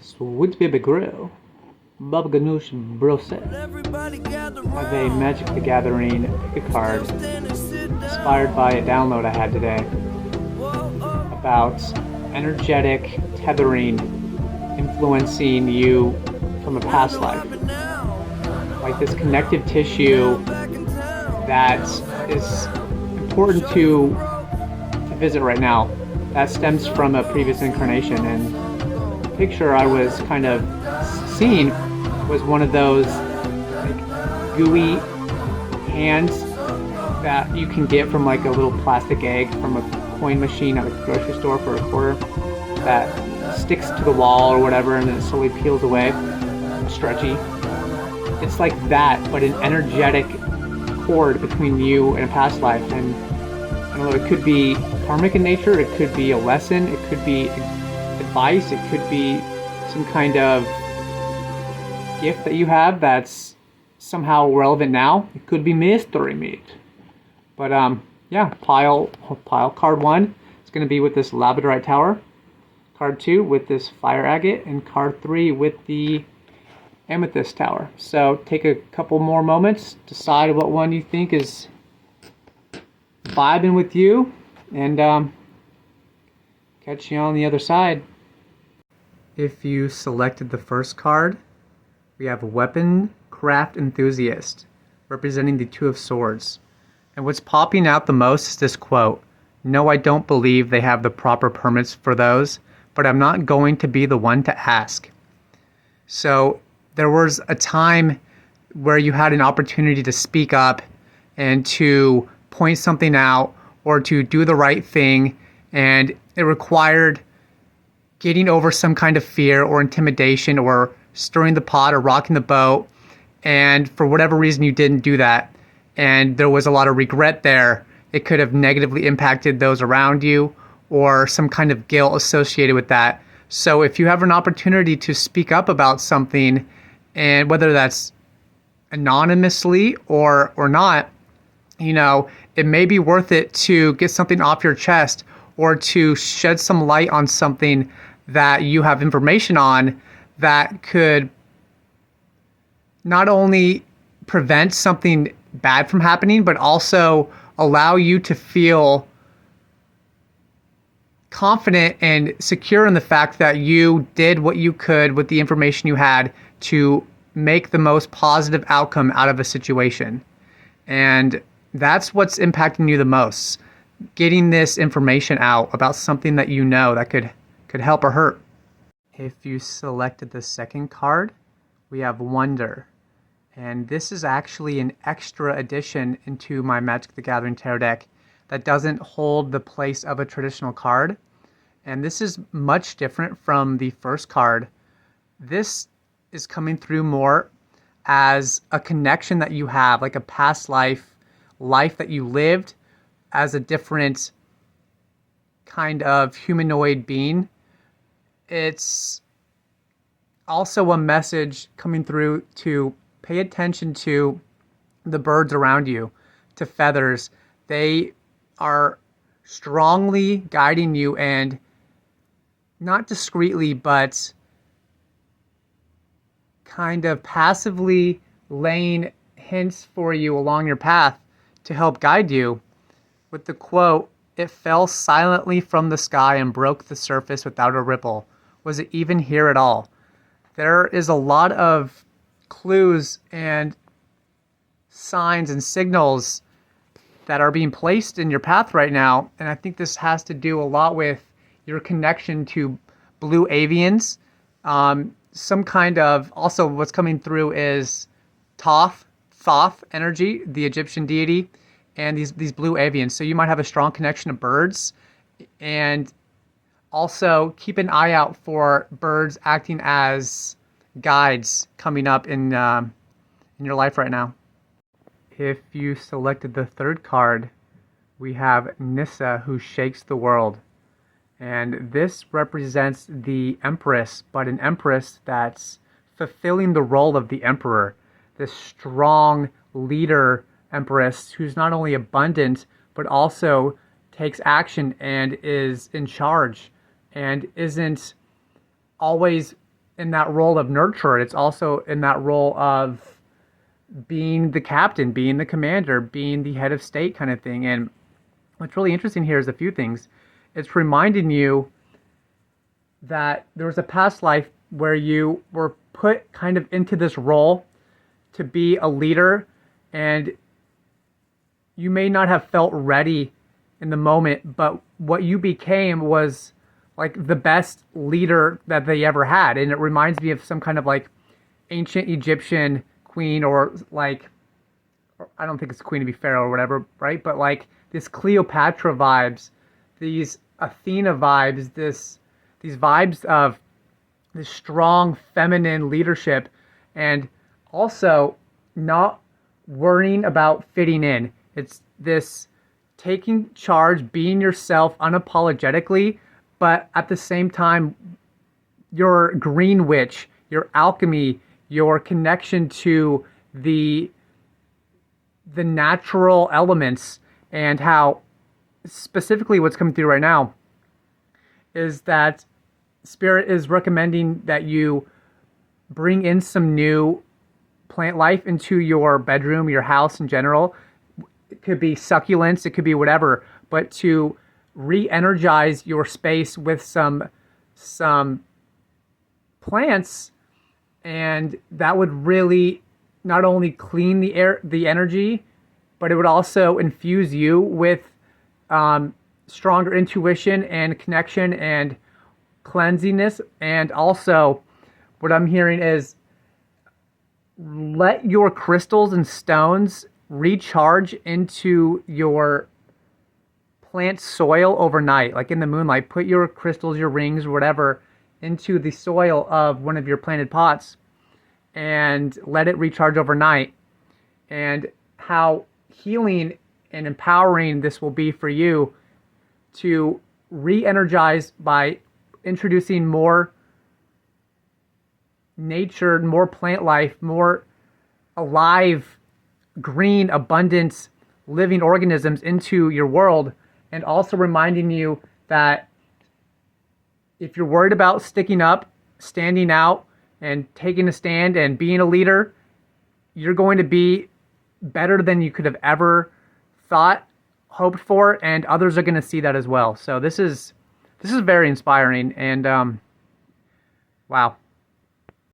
Sweet baby grill. Baba Ganoush Broset. I have a Magic the Gathering pick a card inspired by a download I had today about energetic tethering influencing you from a past life. Like this connective tissue that is important to visit right now. That stems from a previous incarnation, and the picture I was kind of seeing was one of those like gooey hands that you can get from like a little plastic egg from a coin machine at a grocery store for a quarter that sticks to the wall or whatever and then it slowly peels away, stretchy. It's like that, but an energetic cord between you and a past life. And I don't know, it could be karmic in nature, it could be a lesson, it could be advice, it could be some kind of gift that you have that's somehow relevant now. It could be mystery meat. But yeah, pile card 1 is going to be with this labradorite tower, card 2 with this fire agate, and card 3 with the amethyst tower. So take a couple more moments, decide what one you think is vibing with you, and catch you on the other side. If you selected the first card, we have Weapon Craft Enthusiast, representing the Two of Swords. And what's popping out the most is this quote: "No, I don't believe they have the proper permits for those, but I'm not going to be the one to ask." So there was a time where you had an opportunity to speak up and to point something out or to do the right thing, and it required getting over some kind of fear or intimidation or stirring the pot or rocking the boat, and for whatever reason you didn't do that, and there was a lot of regret there. It could have negatively impacted those around you or some kind of guilt associated with that. So if you have an opportunity to speak up about something, and whether that's anonymously or not, you know, it may be worth it to get something off your chest or to shed some light on something that you have information on that could not only prevent something bad from happening, but also allow you to feel confident and secure in the fact that you did what you could with the information you had to make the most positive outcome out of a situation. And that's what's impacting you the most. Getting this information out about something that you know that could help or hurt. If you selected the second card, we have Wonder. And this is actually an extra addition into my Magic the Gathering tarot deck that doesn't hold the place of a traditional card. And this is much different from the first card. This is coming through more as a connection that you have, like a past life that you lived as a different kind of humanoid being. It's also a message coming through to pay attention to the birds around you, to feathers. They are strongly guiding you and not discreetly, but kind of passively laying hints for you along your path to help guide you. With the quote, "It fell silently from the sky and broke the surface without a ripple. Was it even here at all?" There is a lot of clues and signs and signals that are being placed in your path right now. And I think this has to do a lot with your connection to blue avians. Some kind of, also what's coming through is Thoth energy, the Egyptian deity, and these blue avians. So you might have a strong connection to birds, and also keep an eye out for birds acting as guides coming up in your life right now. If you selected the third card, we have Nissa, who shakes the world. And this represents the Empress, but an Empress that's fulfilling the role of the Emperor. This strong leader Empress who's not only abundant, but also takes action and is in charge and isn't always in that role of nurturer. It's also in that role of being the captain, being the commander, being the head of state kind of thing. And what's really interesting here is a few things. It's reminding you that there was a past life where you were put kind of into this role to be a leader, and you may not have felt ready in the moment, but what you became was like the best leader that they ever had. And it reminds me of some kind of like ancient Egyptian queen, or like, I don't think it's queen to be pharaoh or whatever, right? But like this Cleopatra vibes, these Athena vibes, these vibes of this strong feminine leadership, and also not worrying about fitting in. It's this taking charge, being yourself unapologetically, but at the same time, your green witch, your alchemy, your connection to the natural elements, and how specifically what's coming through right now is that Spirit is recommending that you bring in some new plant life into your bedroom, your house in general. It could be succulents, it could be whatever, but to re-energize your space with some plants, and that would really not only clean the energy, but it would also infuse you with stronger intuition and connection and cleansiness. And also what I'm hearing is let your crystals and stones recharge into your plant soil overnight, like in the moonlight. Put your crystals, your rings, whatever, into the soil of one of your planted pots and let it recharge overnight. And how healing and empowering this will be for you to re-energize by introducing more nature, more plant life, more alive, green, abundant, living organisms into your world. And also reminding you that if you're worried about sticking up, standing out, and taking a stand and being a leader, you're going to be better than you could have ever thought, hoped for, and others are going to see that as well. So this is very inspiring, and wow.